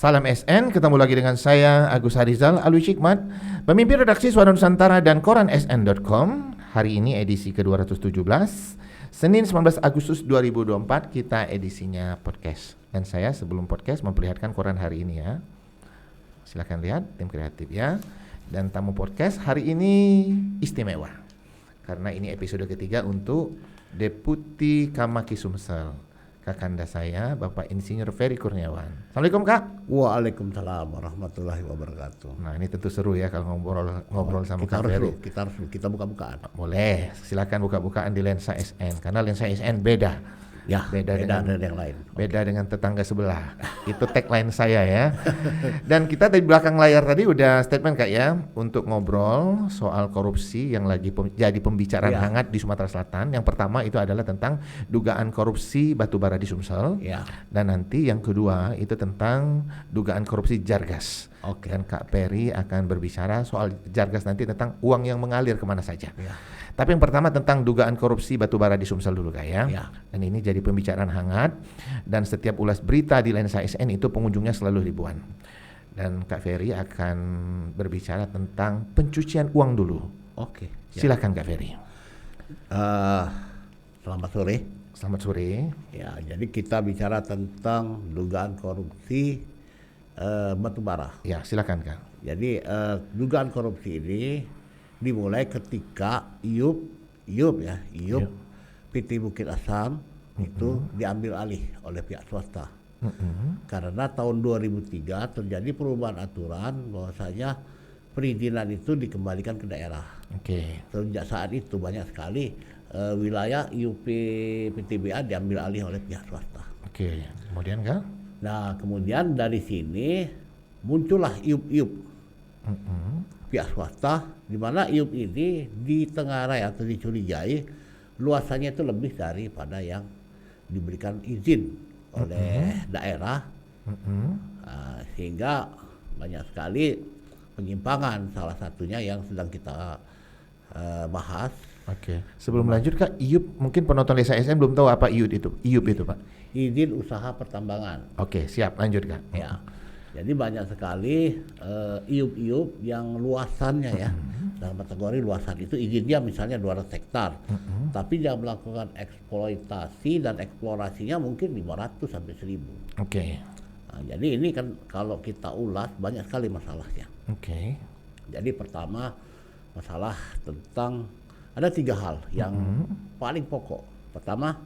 Salam SN, ketemu lagi dengan saya Agus Harizal Alwi Hikmat, pemimpin redaksi Suara Nusantara dan koran sn.com. Hari ini edisi ke-217, Senin 19 Agustus 2024, kita edisinya podcast. Dan saya sebelum podcast memperlihatkan koran hari ini ya. Silakan lihat tim kreatif ya. Dan tamu podcast hari ini istimewa, karena ini episode ketiga untuk Deputi Kamaki Sumsel, kakanda saya, Bapak Insinyur Ferry Kurniawan. Assalamualaikum Kak. Waalaikumsalam warahmatullahi wabarakatuh. Nah ini tentu seru ya kalau ngobrol sama Kak Ferry. Kita buka-bukaan. Boleh, silakan buka-bukaan di Lensa SN, karena Lensa SN beda. Ya, beda dengan yang lain. Beda dengan tetangga sebelah. Itu tagline saya ya. Dan kita di belakang layar tadi udah statement Kak ya, untuk ngobrol soal korupsi yang lagi jadi pembicaraan hangat di Sumatera Selatan. Yang pertama itu adalah tentang dugaan korupsi batubara di Sumsel. Ya. Dan nanti yang kedua itu tentang dugaan korupsi Jargas. Oke. Dan Kak Ferry akan berbicara soal Jargas nanti tentang uang yang mengalir kemana saja. Ya. Tapi yang pertama tentang dugaan korupsi batubara di Sumsel dulu Kak ya. Ya. Dan ini jadi pembicaraan hangat, dan setiap ulas berita di Lensa SN itu pengunjungnya selalu ribuan. Dan Kak Ferry akan berbicara tentang pencucian uang dulu. Oke. Silakan Kak Ferry. Selamat sore. Selamat sore. Ya, jadi kita bicara tentang dugaan korupsi batubara. Ya, silakan Kak. Jadi dugaan korupsi ini dimulai ketika IUP PT Bukit Asam itu diambil alih oleh pihak swasta. Karena tahun 2003 terjadi perubahan aturan bahwasanya perizinan itu dikembalikan ke daerah. Oke. Sejak saat itu banyak sekali wilayah IUP PTBA diambil alih oleh pihak swasta. Oke. Kemudian Kak? Nah, kemudian dari sini muncullah IUP pihak swasta, di mana IUP ini ditengarai atau dicurigai luasannya itu lebih daripada yang diberikan izin oleh daerah, sehingga banyak sekali penyimpangan, salah satunya yang sedang kita bahas. Oke. Sebelum lanjut Kak, IUP mungkin penonton Lensa SN belum tahu apa IUP itu. IUP itu Pak. Izin usaha pertambangan. Oke, siap, lanjut Kak. Ya. Jadi banyak sekali IUP yang luasannya ya, dalam kategori luasan itu izinnya misalnya 200 hektar, tapi dia melakukan eksploitasi dan eksplorasinya mungkin 500 sampai 1000. Oke. Nah, jadi ini kan kalau kita ulas banyak sekali masalahnya. Oke. Jadi pertama masalah tentang ada 3 hal yang paling pokok. Pertama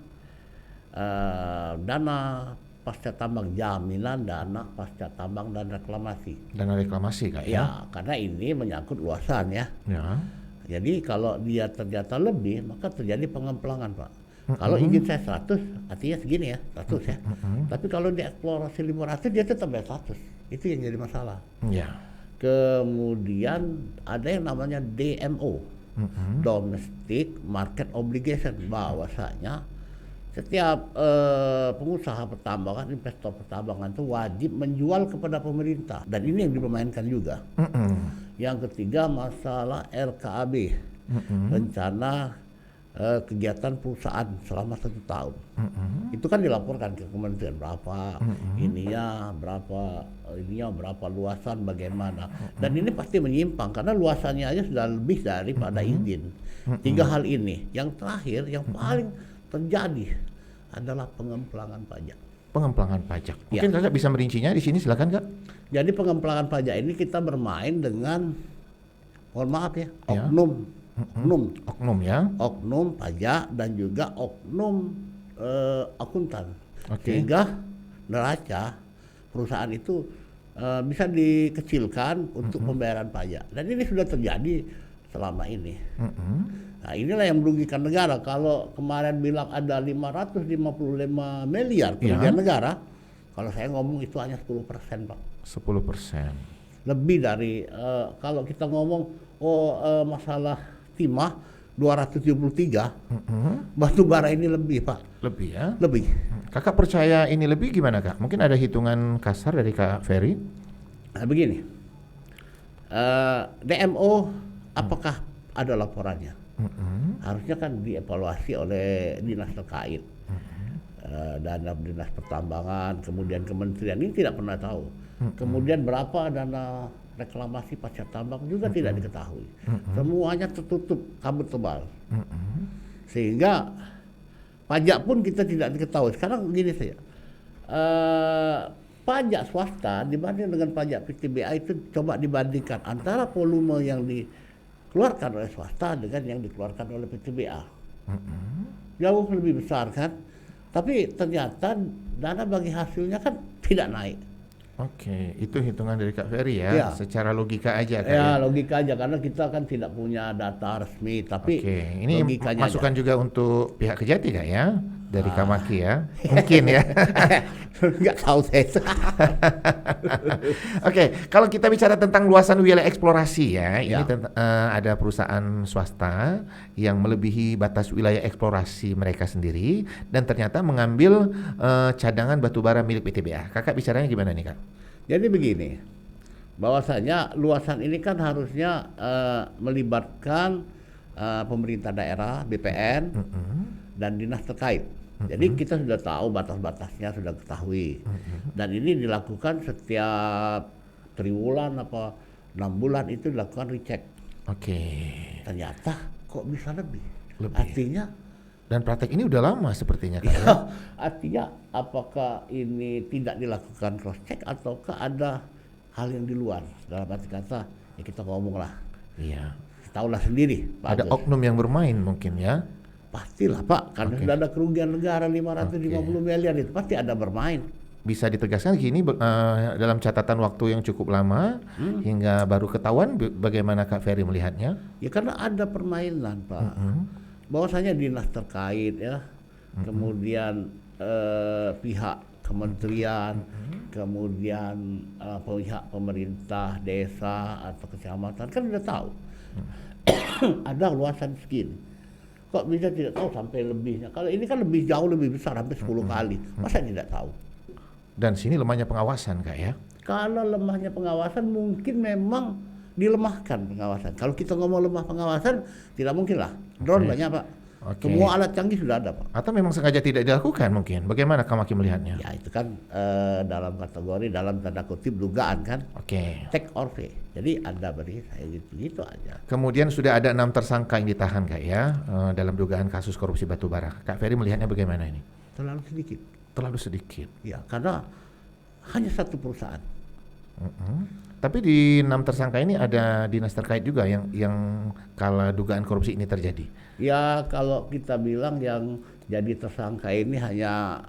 dana pasca tambang, jaminan dana pasca tambang dan reklamasi. Dana reklamasi Kak ya? Ya, karena ini menyangkut luasan ya. Ya. Jadi kalau dia ternyata lebih, maka terjadi pengemplangan Pak. Kalau izin saya 100, artinya segini ya, 100 ya. Tapi kalau dieksplorasi 500, dia tetap 100. Itu yang jadi masalah. Ya. Kemudian ada yang namanya DMO, Domestic Market Obligation, bahwasanya setiap pengusaha pertambangan, investor pertambangan itu wajib menjual kepada pemerintah, dan ini yang dipermainkan juga. Yang ketiga masalah RKAB, rencana kegiatan perusahaan selama 1 tahun. Itu kan dilaporkan ke kementerian berapa berapa luasan, bagaimana, dan ini pasti menyimpang karena luasannya aja sudah lebih daripada izin. 3 hal ini. Yang terakhir yang paling terjadi adalah pengemplangan pajak. Pengemplangan pajak. Mungkin Kakak bisa merincinya di sini, silakan Kak. Jadi pengemplangan pajak ini kita bermain dengan, mohon maaf ya, oknum ya. Oknum pajak dan juga oknum akuntan. Oke. Sehingga neraca perusahaan itu bisa dikecilkan untuk pembayaran pajak. Dan ini sudah terjadi selama ini. Nah, inilah yang merugikan negara. Kalau kemarin bilang ada 555 miliar kerugian negara, kalau saya ngomong itu hanya 10% Pak. 10%. Lebih dari, kalau kita ngomong masalah timah 273, batu bara ini lebih Pak. Lebih ya? Lebih. Kakak percaya ini lebih gimana Kak? Mungkin ada hitungan kasar dari Kak Ferry? Nah, begini, DMO apakah ada laporannya? Harusnya kan dievaluasi oleh dinas terkait. dana dinas pertambangan, kemudian kementerian ini tidak pernah tahu. Kemudian berapa dana reklamasi pasca tambang juga tidak diketahui. Semuanya tertutup kabut tebal. Sehingga pajak pun kita tidak diketahui. Sekarang begini saja, pajak swasta dibanding dengan pajak PTBA itu coba dibandingkan antara volume yang dikeluarkan oleh swasta dengan yang dikeluarkan oleh PTBA. Jauh lebih besar kan, tapi ternyata dana bagi hasilnya kan tidak naik. Oke, itu hitungan dari Kak Ferry ya, secara logika aja kan ya? Logika aja, karena kita kan tidak punya data resmi, tapi ini masukan aja. Juga untuk pihak Kejati Kak ya, dari Kamaki ya, mungkin ya. Nggak tahu saya. Oke, kalau kita bicara tentang luasan wilayah eksplorasi ya, ini ada perusahaan swasta yang melebihi batas wilayah eksplorasi mereka sendiri dan ternyata mengambil cadangan batubara milik PTBA. Kakak bicaranya gimana nih Kak? Jadi begini, bahwasanya luasan ini kan harusnya melibatkan pemerintah daerah, BPN, dan dinas terkait. Jadi kita sudah tahu batas-batasnya, sudah ketahui. Dan ini dilakukan setiap triwulan apa 6 bulan itu dilakukan recheck. Ternyata kok bisa lebih. Artinya, dan praktek ini udah lama sepertinya kan? Ya, artinya apakah ini tidak dilakukan cross check ataukah ada hal yang di luar? Dalam arti kata, ya kita ngomong lah. Iya. Tahulah sendiri. Ada oknum yang bermain mungkin ya? Pastilah Pak, karena sudah ada kerugian negara 550 miliar itu pasti ada bermain. Bisa ditegaskan gini dalam catatan waktu yang cukup lama hingga baru ketahuan, bagaimana Kak Ferry melihatnya? Ya karena ada permainan Pak. Bahwasanya dinas terkait ya, kemudian pihak kementerian, kemudian pihak pemerintah desa atau kecamatan kan sudah tahu ada luasan segini. Kok bisa tidak tahu sampai lebihnya? Kalau ini kan lebih jauh lebih besar, hampir 10 kali. Masa tidak tahu? Dan sini lemahnya pengawasan Kak ya? Kalau lemahnya pengawasan mungkin memang dilemahkan pengawasan. Kalau kita ngomong lemah pengawasan, tidak mungkin lah. Drone banyak Pak. Semua alat canggih sudah ada Pak. Atau memang sengaja tidak dilakukan mungkin? Bagaimana Kamaki melihatnya? Ya itu kan dalam kategori, dalam tanda kutip dugaan kan. Take or pay. Jadi Anda beri saya gitu aja. Kemudian sudah ada 6 tersangka yang ditahan Kak ya, dalam dugaan kasus korupsi batubara. Kak Ferry melihatnya bagaimana ini? Terlalu sedikit. Terlalu sedikit? Ya karena hanya satu perusahaan. Tapi di 6 tersangka ini ada dinas terkait juga yang kala dugaan korupsi ini terjadi? Ya kalau kita bilang yang jadi tersangka ini hanya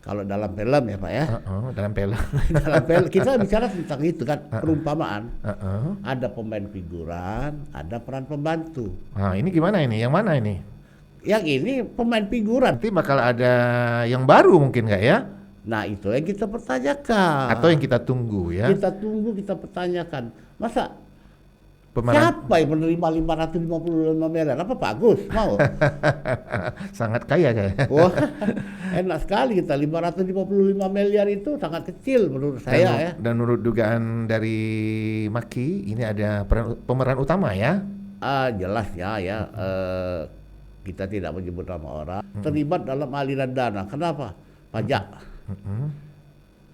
kalau dalam film ya Pak ya. Dalam film. Dalam film kita bicara tentang itu kan, perumpamaan. Ada pemain figuran, ada peran pembantu. Ini gimana ini? Yang mana ini? Yang ini pemain figuran. Nanti bakal ada yang baru mungkin nggak ya? Nah itu yang kita pertanyakan. Atau yang kita tunggu ya? Kita tunggu, kita pertanyakan. Masa siapa yang menerima 555 miliar? Apa Pak Agus mau? Sangat kaya kayak. Wah, enak sekali kita. 555 miliar itu sangat kecil menurut saya ya. Dan menurut dugaan dari Maki, ini ada pemeran utama ya? Jelas ya. Kita tidak menyebut nama orang. Terlibat dalam aliran dana. Kenapa? Pajak.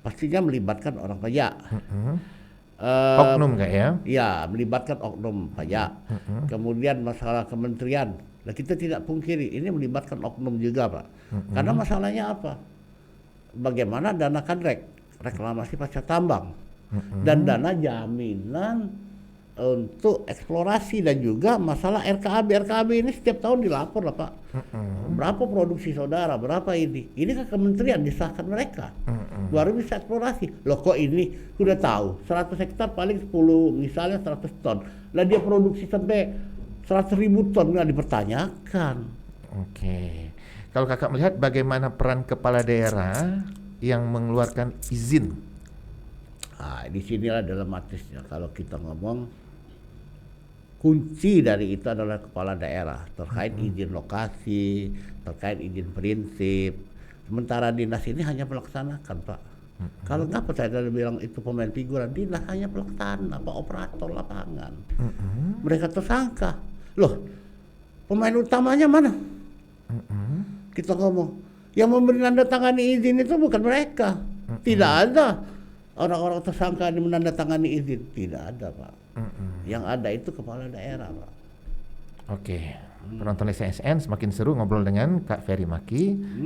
Pastinya melibatkan orang pajak. Oknum nggak ya? Ya, melibatkan oknum pajak. Kemudian masalah kementerian. Nah, kita tidak pungkiri ini melibatkan oknum juga Pak. Karena masalahnya apa? Bagaimana dana kanrek, reklamasi pasca tambang, dan dana jaminan untuk eksplorasi dan juga masalah RKAB. RKAB ini setiap tahun dilapor lah Pak. Berapa produksi saudara, berapa ini? Ini ke kementerian disahkan mereka. Baru bisa eksplorasi. Loh kok ini sudah tahu 100 hektar paling 10 misalnya 100 ton. Lah dia produksi sampai 100.000 ton nggak dipertanyakan. Kalau kakak melihat bagaimana peran kepala daerah yang mengeluarkan izin? Di sinilah dilematisnya kalau kita ngomong. Kunci dari itu adalah kepala daerah terkait izin lokasi, terkait izin prinsip. Sementara dinas ini hanya melaksanakan Pak. Kalau ngapa saya tadi bilang itu pemain figuran, dinas hanya pelaksana, operator lapangan. Mereka tersangka. Loh, pemain utamanya mana? Kita ngomong Yang memberi tanda tangani izin itu bukan mereka. Tidak ada orang-orang tersangka yang menandatangani izin. Tidak ada, Pak. Yang ada itu kepala daerah, Pak. Oke. Penonton SSN semakin seru ngobrol dengan Kak Ferry Maki.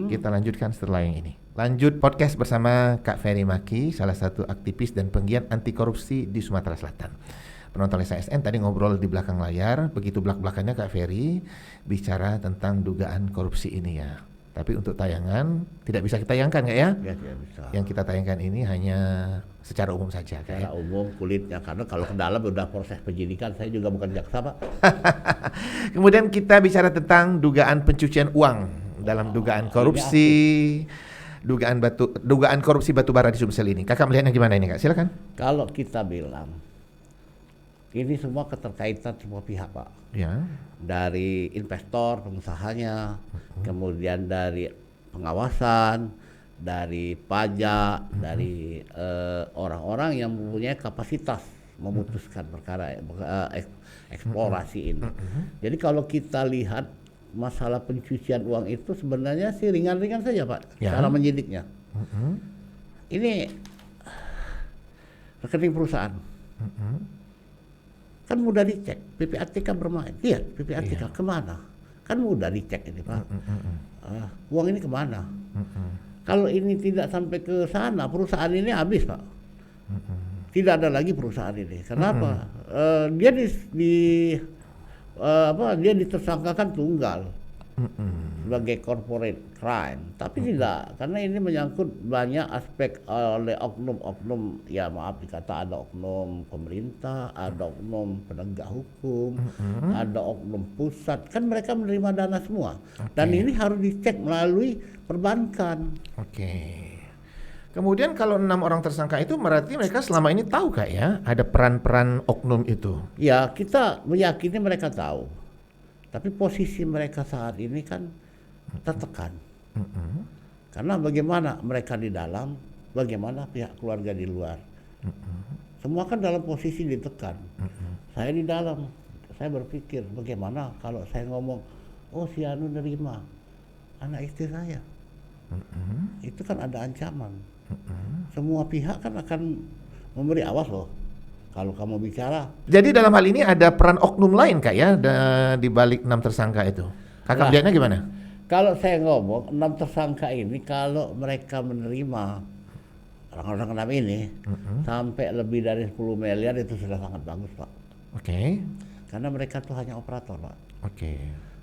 Kita lanjutkan setelah yang ini. Lanjut podcast bersama Kak Ferry Maki, salah satu aktivis dan penggiat anti korupsi di Sumatera Selatan. Penonton SSN tadi ngobrol di belakang layar, begitu belak-belakannya Kak Ferry bicara tentang dugaan korupsi ini ya. Tapi untuk tayangan tidak bisa kita tayangkan Kak ya? Ya, tidak bisa. Yang kita tayangkan ini hanya secara umum saja Kak ya? Secara umum kulitnya, karena kalau ke dalam udah proses penyidikan, saya juga bukan jaksa, Pak. Kemudian kita bicara tentang dugaan pencucian uang dalam dugaan korupsi, dugaan korupsi batubara di Sumsel ini. Kakak melihatnya gimana ini Kak? Silakan. Kalau kita bilang ini semua keterkaitan semua pihak, Pak. Ya. Dari investor, pengusahanya, kemudian dari pengawasan, dari pajak, dari orang-orang yang mempunyai kapasitas memutuskan perkara eksplorasi ini. Jadi kalau kita lihat masalah pencucian uang itu sebenarnya sih ringan-ringan saja, Pak, cara menyidiknya. Ini rekening perusahaan. Kan mudah dicek, PPATK bermain. Iya, PPATK kemana? Kan mudah dicek ini, Pak. Uang ini kemana? Kalau ini tidak sampai ke sana, perusahaan ini habis, Pak. Tidak ada lagi perusahaan ini. Kenapa? Dia dia ditersangkakan tunggal sebagai corporate crime, tapi tidak, karena ini menyangkut banyak aspek oleh oknum-oknum, ya maaf dikata ada oknum pemerintah, ada oknum penegak hukum, ada oknum pusat, kan mereka menerima dana semua, dan ini harus dicek melalui perbankan. Kemudian kalau 6 orang tersangka itu berarti mereka selama ini tahu Kak ya ada peran-peran oknum itu? Ya, kita meyakini mereka tahu. Tapi posisi mereka saat ini kan tertekan. Karena bagaimana mereka di dalam, bagaimana pihak keluarga di luar. Semua kan dalam posisi ditekan. Saya di dalam, saya berpikir bagaimana kalau saya ngomong, oh si Anu nerima anak istri saya. Itu kan ada ancaman. Semua pihak kan akan memberi awas loh. Kalau kamu bicara. Jadi dalam hal ini ada peran oknum lain Kak ya di balik 6 tersangka itu. Kakak melihatnya gimana? Kalau saya ngomong 6 tersangka ini kalau mereka menerima orang-orang 6 ini sampai lebih dari 10 miliar itu sudah sangat bagus, Pak. Karena mereka tuh hanya operator, Pak.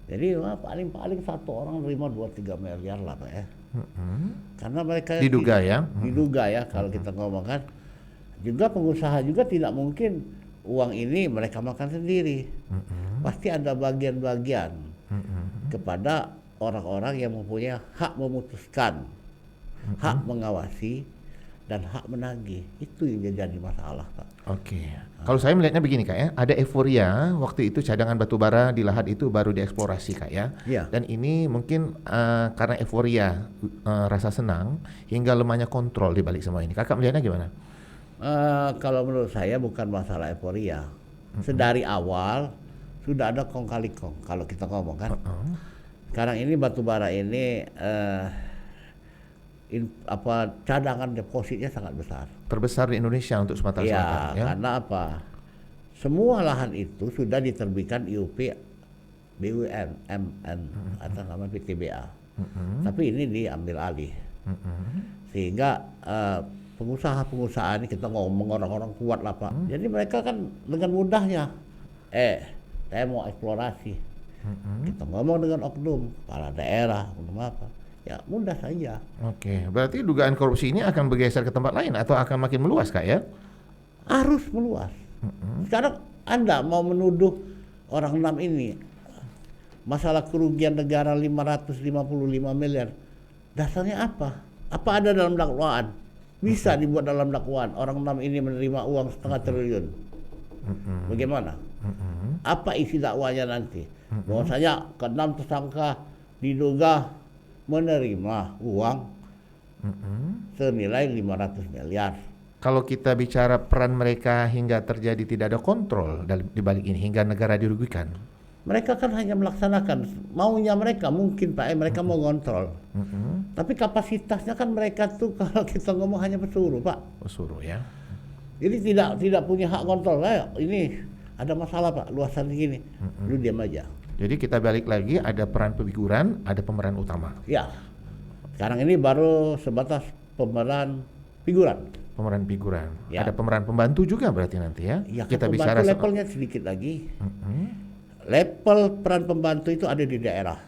Jadi paling-paling satu orang nerima 2-3 miliar lah, Pak ya. Karena mereka diduga ya. Diduga ya kalau kita ngomong kan. Juga pengusaha juga tidak mungkin uang ini mereka makan sendiri. Pasti ada bagian-bagian kepada orang-orang yang mempunyai hak memutuskan, hak mengawasi, dan hak menagih. Itu yang jadi masalah, Pak. Kalau saya melihatnya begini Kak ya, ada euforia waktu itu cadangan batubara di Lahat itu baru dieksplorasi Kak ya. Dan ini mungkin karena euforia, rasa senang hingga lemahnya kontrol di balik semua ini. Kakak melihatnya gimana? Kalau menurut saya bukan masalah euforia. Sedari awal sudah ada kong kali kong kalau kita ngomong kan. Sekarang ini batubara ini cadangan depositnya sangat besar. Terbesar di Indonesia untuk Sumatera Selatan. Ya, karena apa? Semua lahan itu sudah diterbitkan IUP BUMN atau nama PTBA. Tapi ini diambil alih. Sehingga pengusaha-pengusaha ini kita ngomong orang-orang kuat lah Pak. Jadi mereka kan dengan mudahnya, saya mau eksplorasi. Kita ngomong dengan oknum, kepala daerah, oknum apa, ya mudah saja. Berarti dugaan korupsi ini akan bergeser ke tempat lain atau akan makin meluas Kak ya? Harus meluas. Sekarang Anda mau menuduh orang 6 ini masalah kerugian negara 555 miliar, dasarnya apa? Apa ada dalam dakwaan? Bisa dibuat dalam dakwaan orang 6 ini menerima uang 0,5 triliun. Bagaimana? Apa isi dakwanya nanti? Bahwasanya ke-6 tersangka diduga menerima uang senilai 500 miliar. Kalau kita bicara peran mereka hingga terjadi tidak ada kontrol di balik ini hingga negara dirugikan, Mereka kan hanya melaksanakan maunya mereka, mungkin Pak, mereka mau ngontrol. Tapi kapasitasnya kan mereka tuh kalau kita ngomong hanya pesuruh Pak. Pesuruh ya. Jadi tidak punya hak kontrol. Ini ada masalah Pak, luasan gini, lu diam aja. Jadi kita balik lagi, ada peran figuran, ada pemeran utama. Ya, sekarang ini baru sebatas pemeran figuran. Pemeran figuran. Ya. Ada pemeran pembantu juga berarti nanti ya. Ya, Kita kan bicara pembantu levelnya sedikit lagi. Level peran pembantu itu ada di daerah.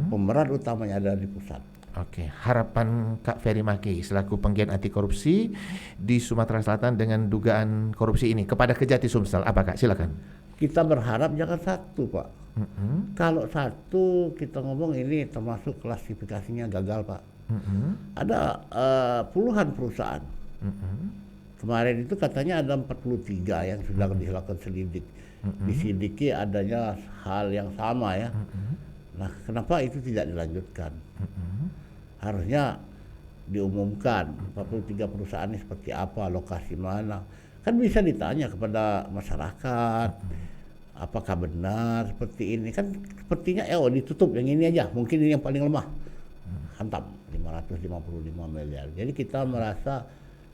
Pemeran utamanya ada di pusat. Oke, harapan Kak Ferry Maki selaku penggiat anti korupsi di Sumatera Selatan dengan dugaan korupsi ini kepada Kejati Sumsel, apa Kak? Silakan. Kita berharap jangan satu Pak. Kalau satu kita ngomong ini termasuk klasifikasinya gagal Pak. Ada puluhan perusahaan. Kemarin itu katanya ada 43 yang sudah dilakukan selidik. Diselidiki adanya hal yang sama ya. Nah, kenapa itu tidak dilanjutkan? Harusnya diumumkan 43 perusahaan ini seperti apa, lokasi mana. Kan bisa ditanya kepada masyarakat, apakah benar seperti ini. Kan sepertinya ditutup yang ini aja, mungkin ini yang paling lemah. Hantam 555 miliar. Jadi kita merasa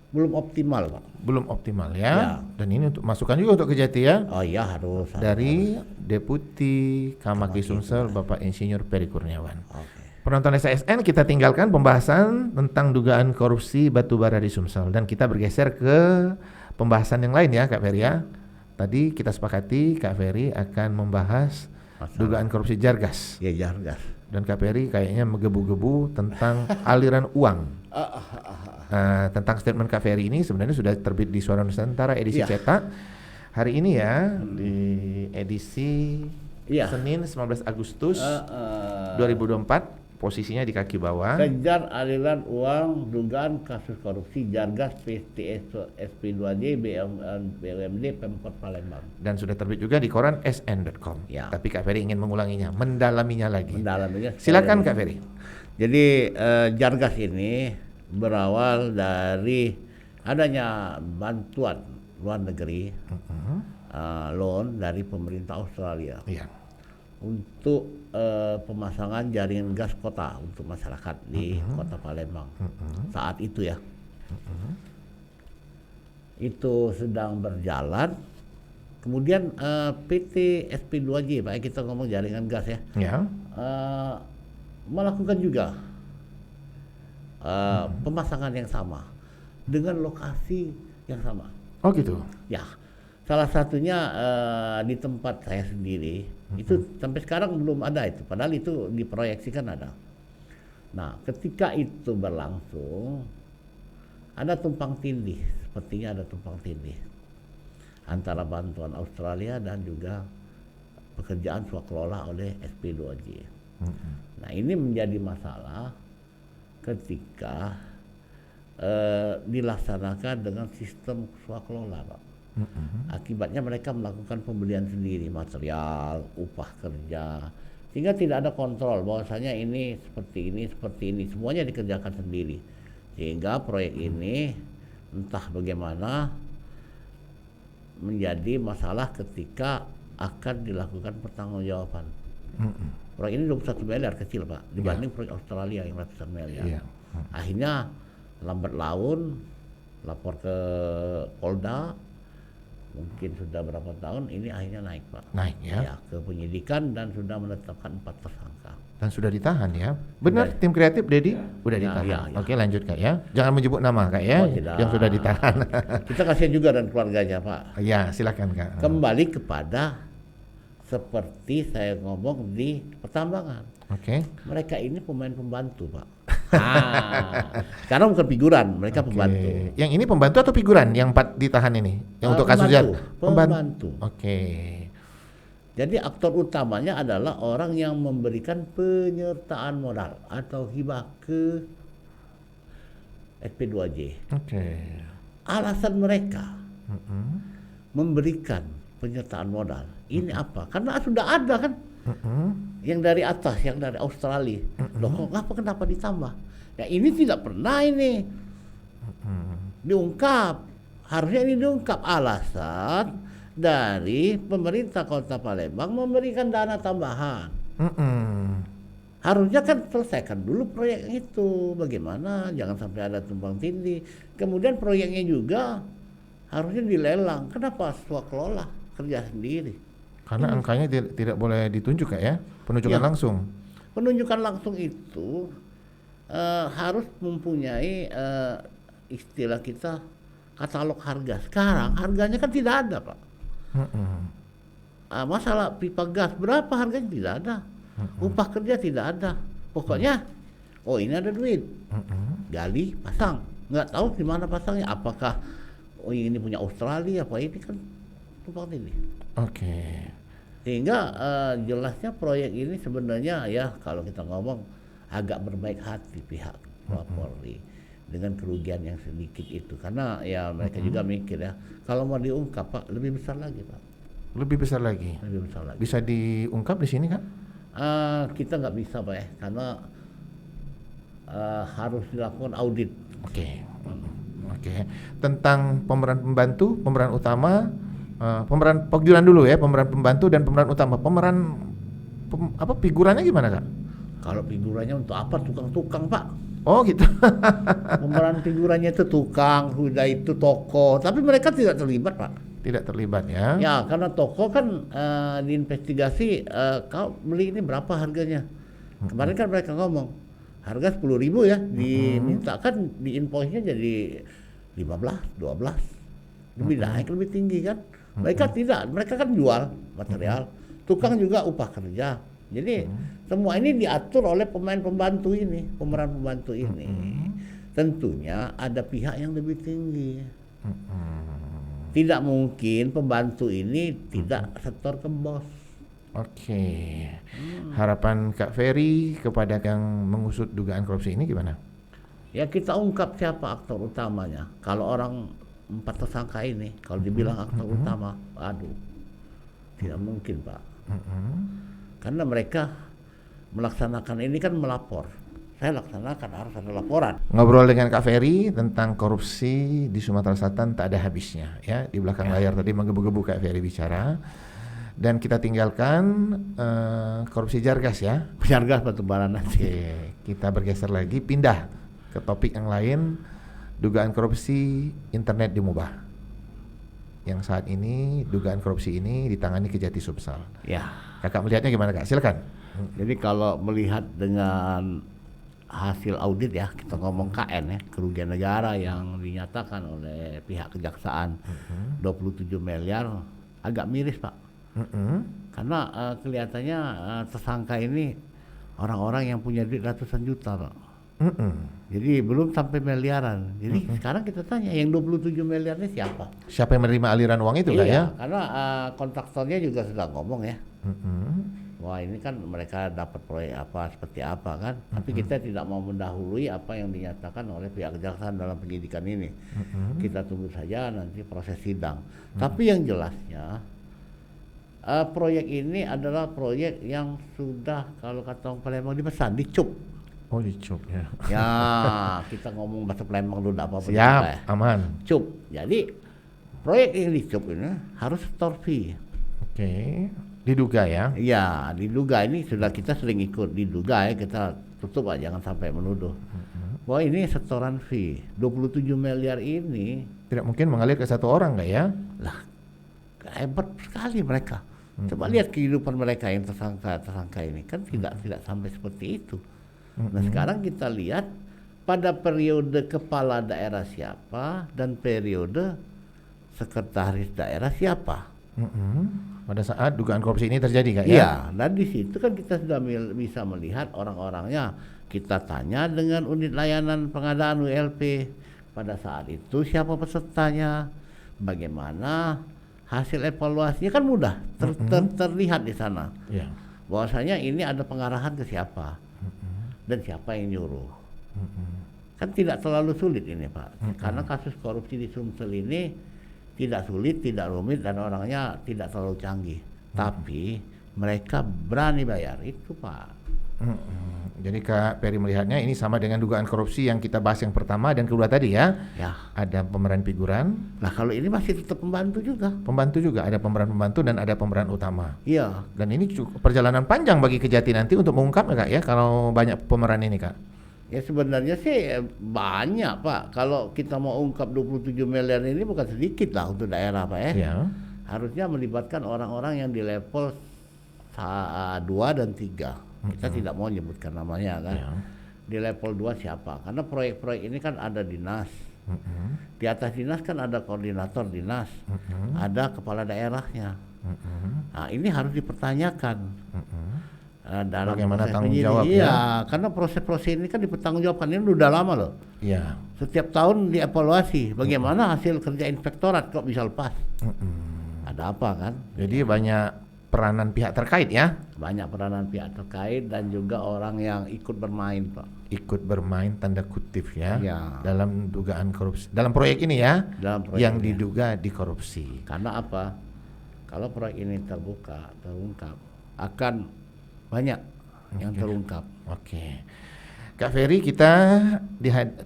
belum optimal Pak. Belum optimal ya. Dan ini untuk masukan juga untuk Kejati ya. Oh iya harus. Dari Deputi Kamaki Sumsel Bapak Insinyur Peri Kurniawan. Oke. Penonton SASN, kita tinggalkan pembahasan tentang dugaan korupsi batubara di Sumsel dan kita bergeser ke pembahasan yang lain ya Kak Ferry ya. Tadi kita sepakati Kak Ferry akan membahas dugaan korupsi Jargas. Ya Jargas. Dan Kak Ferry kayaknya menggebu-gebu tentang aliran uang. Tentang statement Kak Ferry ini sebenarnya sudah terbit di Suara Nusantara edisi cetak hari ini ya, di edisi Senin 19 Agustus 2024, posisinya di kaki bawah. Kejar aliran uang dugaan kasus korupsi Jargas PT SP2J BUMD Pemkot Palembang. Dan sudah terbit juga di koran sn.com. Ya. Tapi Kak Ferry ingin mengulanginya, mendalaminya lagi. Mendalaminya. Silakan Kak Ferry. Jadi Jargas ini berawal dari adanya bantuan luar negeri, loan dari pemerintah Australia. Iya. Untuk pemasangan jaringan gas kota untuk masyarakat di kota Palembang saat itu ya. Itu sedang berjalan. Kemudian PT SP2J, Pak, kita ngomong jaringan gas ya, melakukan juga pemasangan yang sama dengan lokasi yang sama. Oh gitu. Ya, salah satunya di tempat saya sendiri. Itu sampai sekarang belum ada itu, padahal itu diproyeksikan ada. Nah, ketika itu berlangsung, ada tumpang tindih, sepertinya ada tumpang tindih antara bantuan Australia dan juga pekerjaan swakelola oleh SP2J. Nah, ini menjadi masalah ketika dilaksanakan dengan sistem swakelola, Pak. Akibatnya mereka melakukan pembelian sendiri material, upah kerja, sehingga tidak ada kontrol bahwasanya ini, seperti ini, semuanya dikerjakan sendiri. Sehingga proyek ini entah bagaimana menjadi masalah ketika akan dilakukan pertanggungjawaban. Proyek ini 21 miliar kecil Pak, dibanding proyek Australia yang ratusan miliar. Akhirnya lambat laun lapor ke Polda. Mungkin sudah berapa tahun ini akhirnya naik Pak. Naik ya. Ke penyidikan dan sudah menetapkan 4 tersangka. Dan sudah ditahan ya. Benar tim kreatif Dedi? Udah ditahan. Oke, lanjut Kak ya. Jangan menyebut nama Kak ya. Yang sudah ditahan. Kita kasihan juga dan keluarganya Pak. Ya, silakan Kak. Kembali kepada seperti saya ngomong di pertambangan. Oke. Mereka ini pemain pembantu Pak. Karena bukan figuran, mereka pembantu. Yang ini pembantu atau figuran yang 4 ditahan ini? Yang untuk kasus pembantu. Oke. Jadi aktor utamanya adalah orang yang memberikan penyertaan modal atau hibah ke SP2J. Oke. Alasan mereka memberikan penyertaan modal ini apa? Karena sudah ada kan yang dari atas, yang dari Australia. Loh, kenapa ditambah? Ya ini tidak pernah diungkap. Harusnya ini diungkap alasan dari pemerintah Kota Palembang memberikan dana tambahan. Mm-mm. Harusnya kan selesaikan dulu proyek itu, bagaimana jangan sampai ada tumpang tindih. Kemudian proyeknya juga harusnya dilelang. Kenapa swakelola kerja sendiri? Karena angkanya tidak boleh ditunjuk ya, penunjukan Ya. langsung. Penunjukan langsung itu harus mempunyai istilah kita katalog harga. Sekarang harganya kan tidak ada, Pak. Mm-mm. Masalah pipa gas berapa harganya tidak ada. Upah kerja tidak ada. Pokoknya, oh ini ada duit, gali, pasang. Nggak tahu di mana pasangnya. Apakah oh ini punya Australia, apa ini kan tumpang tindih. Oke. Sehingga jelasnya proyek ini sebenarnya ya kalau kita ngomong agak berbaik hati pihak Polri dengan kerugian yang sedikit itu. Karena ya mereka juga mikir ya, kalau mau diungkap Pak, lebih besar lagi Pak. Lebih besar lagi. Lebih besar lagi. Bisa diungkap di sini kan? Kita nggak bisa Pak ya, karena harus dilakukan audit. Oke. Oke. Tentang pemeran pembantu, pemeran utama, pemeran penggilan dulu ya, pemeran pembantu dan pemeran utama. Apa figurannya gimana Kak? Kalau figurannya untuk apa? Tukang-tukang Pak. Oh gitu. Pemeran figurannya itu tukang, sudah itu toko, tapi mereka tidak terlibat Pak. Tidak terlibat ya? Ya karena toko kan diinvestigasi, kau beli ini berapa harganya. Kemarin kan mereka ngomong harga 10.000 ya, diminta kan di invoice-nya jadi 15, 12, lebih naik lebih tinggi kan. Mereka tidak, mereka kan jual material, tukang juga upah kerja. Jadi semua ini diatur oleh pemeran pembantu ini. Tentunya ada pihak yang lebih tinggi. Tidak mungkin pembantu ini tidak setor ke bos. Oke. Harapan Kak Ferry kepada yang mengusut dugaan korupsi ini gimana? Ya kita ungkap siapa aktor utamanya. Kalau orang 4 tersangka ini, kalau dibilang aktor utama, aduh, tidak mungkin Pak. Karena mereka melaksanakan ini kan melapor. Saya laksanakan, harus ada laporan. Ngobrol dengan Kak Ferry tentang korupsi di Sumatera Selatan tak ada habisnya ya. Di belakang layar tadi menggebu-gebu Kak Ferry bicara. Dan kita tinggalkan korupsi Jargas ya. Jargas batubara nanti. Oke, kita bergeser lagi, pindah ke topik yang lain, dugaan korupsi internet di Mubah. Yang saat ini dugaan korupsi ini ditangani Kejati Sumsel. Ya. Kakak melihatnya gimana Kak? Silakan. Jadi kalau melihat dengan hasil audit ya, kita ngomong KN ya, kerugian negara yang dinyatakan oleh pihak kejaksaan 27 miliar, agak miris Pak. Karena kelihatannya tersangka ini orang-orang yang punya duit ratusan juta Pak. Jadi belum sampai miliaran. Jadi sekarang kita tanya yang 27 miliar ini siapa? Siapa yang menerima aliran uang itu Kak ya? Karena kontraktornya juga sudah ngomong ya. Wah ini kan mereka dapat proyek apa seperti apa kan. Tapi kita tidak mau mendahului apa yang dinyatakan oleh pihak kejaksaan dalam penyidikan ini. Kita tunggu saja nanti proses sidang. Tapi yang jelasnya proyek ini adalah proyek yang sudah kalau kata orang Palembang dipesan, dicup. Oh dicup ya. Ya kita ngomong bahasa Palembang dulu, tidak apa-apa. Siap, aman. Cup. Jadi proyek yang dicup ini harus store fee. Oke, diduga ya? Iya, diduga ini sudah kita sering ikut diduga ya, kita tutup aja jangan sampai menuduh. Bahwa ini setoran fee 27 miliar ini Tidak mungkin mengalir ke satu orang nggak ya? lah hebat sekali mereka. Coba lihat kehidupan mereka yang tersangka ini kan tidak sampai seperti itu. Nah sekarang kita lihat pada periode kepala daerah siapa dan periode sekretaris daerah siapa. Pada saat dugaan korupsi ini terjadi Kak ya? Iya, dan di situ kan kita sudah bisa melihat orang-orangnya. Kita tanya dengan unit layanan pengadaan ULP pada saat itu siapa pesertanya, bagaimana hasil evaluasinya kan mudah terlihat di sana. Iya. Bahwasanya ini ada pengarahan ke siapa dan siapa yang nyuruh. Kan tidak terlalu sulit ini Pak, karena kasus korupsi di Sumsel ini tidak sulit, tidak rumit dan orangnya tidak terlalu canggih. Tapi mereka berani bayar itu Pak. Jadi Kak Ferry melihatnya ini sama dengan dugaan korupsi yang kita bahas yang pertama dan kedua tadi ya. Ya. Ada pemeran figuran, Nah kalau ini masih tetap pembantu juga. pembantu juga, ada pemeran pembantu dan ada pemeran utama. Iya. Dan ini perjalanan panjang bagi Kejati nanti untuk mengungkapnya Kak ya, kalau banyak pemeran ini Kak. Ya sebenarnya sih banyak Pak. Kalau kita mau ungkap 27 miliar ini bukan sedikit lah untuk daerah Pak ya. Ya. Harusnya melibatkan orang-orang yang di level 2 dan 3. Kita tidak mau menyebutkan namanya kan. Ya. Di level 2 siapa? Karena proyek-proyek ini kan ada dinas. Di atas dinas kan ada koordinator dinas. Ada kepala daerahnya. Nah, ini harus dipertanyakan. Dalam Bagaimana proses tanggung penyidik. jawab ya? Iya, karena proses-proses ini kan dipertanggungjawabkan. Ini udah lama loh. Iya. Setiap tahun dievaluasi. Bagaimana hasil kerja inspektorat kok bisa lepas? Ada apa kan? Jadi banyak peranan pihak terkait ya. Banyak peranan pihak terkait dan juga orang yang ikut bermain Pak. Ikut bermain tanda kutip ya, Ya. dalam dugaan korupsi dalam proyek ini ya, Dalam proyek yang ini. diduga dikorupsi. Karena apa? Kalau proyek ini terungkap, akan banyak yang terungkap. Oke. Kak Ferry, kita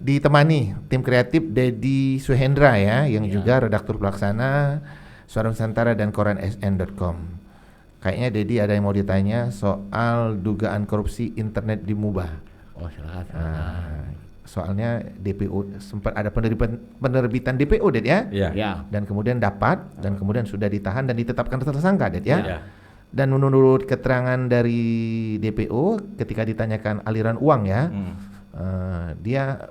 ditemani tim kreatif Dedi Suhendra ya, yang juga redaktur pelaksana Suara Nusantara dan koran sn.com. Kayaknya Dedi ada yang mau ditanya soal dugaan korupsi internet di Mubah. Oh silakan. Soalnya DPO sempat ada penerbitan DPO Ded ya. Iya. Ya. Dan kemudian dapat dan kemudian sudah ditahan dan ditetapkan tersangka Ded ya. Iya. Dan menurut keterangan dari DPO ketika ditanyakan aliran uang ya, dia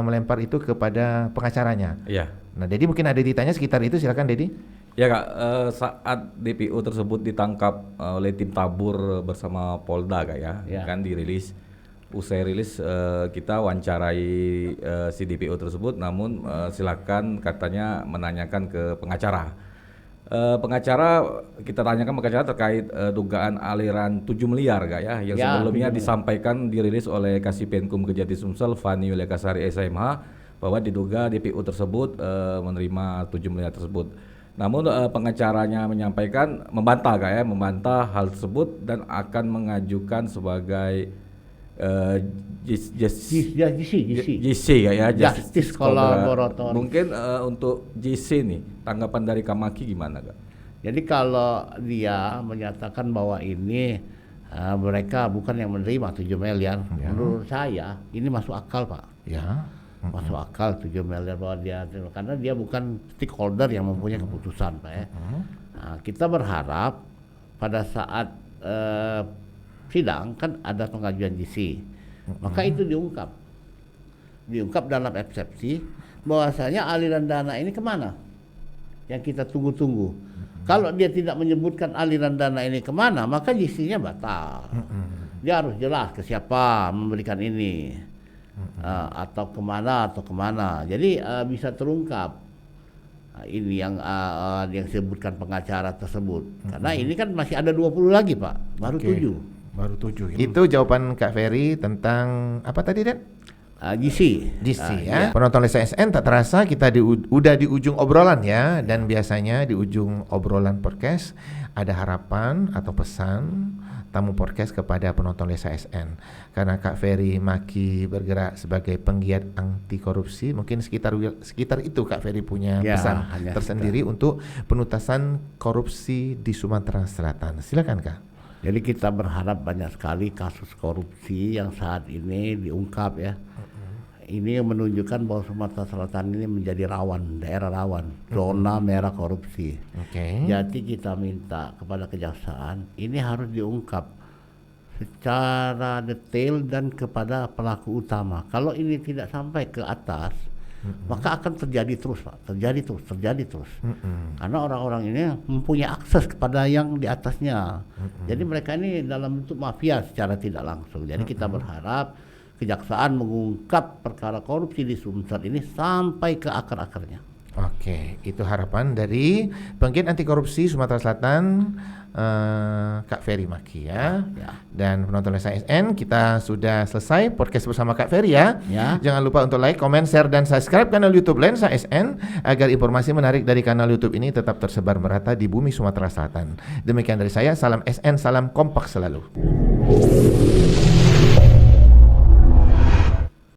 melempar itu kepada pengacaranya. Iya. Nah, Dedi mungkin ada ditanya sekitar itu, silakan Dedi. Ya Kak, saat DPO tersebut ditangkap oleh tim tabur bersama Polda Kak ya, kan dirilis. Usai rilis kita wawancarai si DPO tersebut, namun silakan katanya menanyakan ke pengacara. Pengacara kita tanyakan pengacara terkait dugaan aliran 7 miliar Kak ya, yang sebelumnya disampaikan dirilis oleh Kasipenkum Kejati Sumsel Fani Yuliakasari SMH bahwa diduga DPO tersebut menerima 7 miliar tersebut. Namun pengacaranya menyampaikan membantah Kak ya, membantah hal tersebut dan akan mengajukan sebagai JC Kak ya, Justice Collaborator. Mungkin untuk JC nih, tanggapan dari Kamaki gimana Kak? Jadi kalau dia menyatakan bahwa ini mereka bukan yang menerima 7 miliar, menurut saya ini masuk akal Pak. Ya. Masuk akal 7 miliar bahwa dia, karena dia bukan stakeholder yang mempunyai keputusan Pak ya. Nah, kita berharap pada saat sidang kan ada pengajuan JC, maka itu diungkap dalam eksepsi bahwasanya aliran dana ini kemana yang kita tunggu-tunggu. Kalau dia tidak menyebutkan aliran dana ini kemana, maka JC-nya batal. Dia harus jelas ke siapa memberikan ini. Atau kemana. Jadi bisa terungkap ini yang disebutkan pengacara tersebut. Karena ini kan masih ada 20 lagi Pak, baru 7. Baru 7. Itu jawaban Kak Ferry tentang apa tadi Den? GC ya. Penonton Lesa SN, tak terasa kita udah di ujung obrolan ya. Dan biasanya di ujung obrolan podcast ada harapan atau pesan tamu podcast kepada penonton Lesa SN. Karena Kak Ferry Maki bergerak sebagai penggiat anti korupsi, mungkin sekitar itu Kak Ferry punya pesan tersendiri untuk penuntasan korupsi di Sumatera Selatan. Silakan Kak. Jadi kita berharap banyak sekali kasus korupsi yang saat ini diungkap ya. Ini menunjukkan bahwa Sumatera Selatan ini menjadi daerah rawan, zona merah korupsi. Jadi kita minta kepada kejaksaan ini harus diungkap secara detail dan kepada pelaku utama. Kalau ini tidak sampai ke atas, maka akan terjadi terus Pak, terjadi terus. Karena orang-orang ini mempunyai akses kepada yang di atasnya. Jadi mereka ini dalam bentuk mafia secara tidak langsung. Jadi kita berharap kejaksaan mengungkap perkara korupsi di Sumsel ini sampai ke akar-akarnya. Oke, itu harapan dari Penggiat Anti Korupsi Sumatera Selatan, Kak Ferry Maki ya. Dan penonton SN, kita sudah selesai podcast bersama Kak Ferry ya. Jangan lupa untuk like, comment, share, dan subscribe kanal YouTube Lensa SN agar informasi menarik dari kanal YouTube ini tetap tersebar merata di bumi Sumatera Selatan. Demikian dari saya, salam SN, salam kompak selalu.